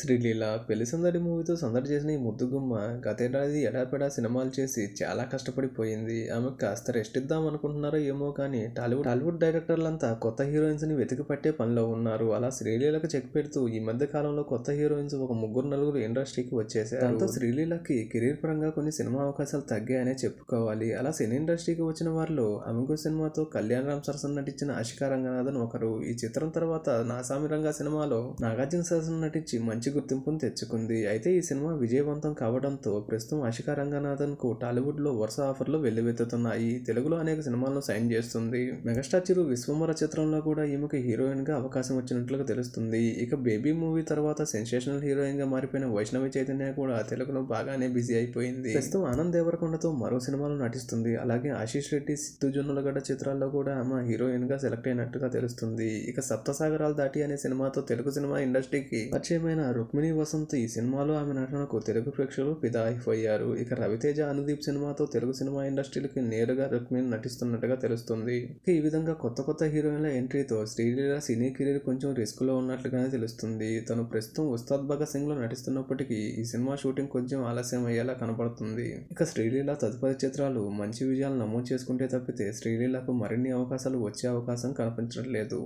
శ్రీలీల పెళ్లి సందడి మూవీతో సందడి చేసిన ఈ ముద్దుగుమ్మ గతేడాది ఎడాపెడా సినిమాలు చేసి చాలా కష్టపడిపోయింది. ఆమెకు కాస్త రెస్ట్ ఇద్దాం అనుకుంటున్నారో ఏమో కానీ టాలీవుడ్ డైరెక్టర్లంతా కొత్త హీరోయిన్స్ ని వెతికి పట్టే పనిలో ఉన్నారు. అలా శ్రీలీలకు చెక్ పెడుతూ ఈ మధ్య కాలంలో కొత్త హీరోయిన్స్ ఒక ముగ్గురు నలుగురు ఇండస్ట్రీకి వచ్చేసారు. దాంతో శ్రీలీలకి కెరీర్ పరంగా కొన్ని సినిమా అవకాశాలు తగ్గాయనే చెప్పుకోవాలి. అలా సినీ ఇండస్ట్రీకి వచ్చిన వారిలో అమిగో సినిమాతో కళ్యాణ్ రామ్ సరసన నటించిన ఆశికా రంగనాథన్ ఒకరు. ఈ చిత్రం తర్వాత నాసామి రంగా సినిమాలో నాగార్జున సరసన నటించి మంచి గుర్తింపును తెచ్చుకుంది. అయితే ఈ సినిమా విజయవంతం కావడంతో ప్రస్తుతం ఆశికా రంగనాథన్ కు టాలీవుడ్ లో వరుస ఆఫర్లు వెల్లువెత్తుతున్నాయి. తెలుగులో అనేక సినిమాలను సైన్ చేస్తుంది. మెగాస్టార్ చిరు విశ్వమర చిత్రంలో కూడా ఈమెకు హీరోయిన్ గా అవకాశం వచ్చినట్లుగా తెలుస్తుంది. ఇక బేబీ మూవీ తర్వాత సెన్సేషనల్ హీరోయిన్ గా మారిపోయిన వైష్ణవి చైతన్య కూడా తెలుగులో బాగానే బిజీ అయిపోయింది. ప్రస్తుతం ఆనంద్ దేవరకొండతో మరో సినిమాలో నటిస్తుంది. అలాగే ఆశీష్ రెడ్డి, సిద్ధు జొన్నలగడ్డ చిత్రాల్లో కూడా ఆమె హీరోయిన్ గా సెలెక్ట్ అయినట్టుగా తెలుస్తుంది. ఇక సప్తసాగరాలు దాటి అనే సినిమాతో తెలుగు సినిమా ఇండస్ట్రీకి పరిచయమైన రుక్మిణి వసంత్ ఈ సినిమాలో ఆమె నటనకు తెలుగు ప్రేక్షకులు ఫిదా అయిపోయారు. ఇక రవితేజ, అనుదీప్ సినిమాతో తెలుగు సినిమా ఇండస్ట్రీలకి నేరుగా రుక్మిణి నటిస్తున్నట్టుగా తెలుస్తుంది. ఇక ఈ విధంగా కొత్త హీరోయిన్ల ఎంట్రీతో శ్రీలీల సినీ కెరీర్ కొంచెం రిస్క్ లో ఉన్నట్లుగానే తెలుస్తుంది. తను ప్రస్తుతం ఉస్తాద్ భగత్ సింగ్ లో నటిస్తున్నప్పటికీ ఈ సినిమా షూటింగ్ కొంచెం ఆలస్యం అయ్యేలా కనపడుతుంది. ఇక శ్రీలీల తదుపరి చిత్రాలు మంచి విజయాలు నమోదు చేసుకుంటే తప్పితే శ్రీలీలకు మరిన్ని అవకాశాలు వచ్చే అవకాశం కనిపించట్లేదు.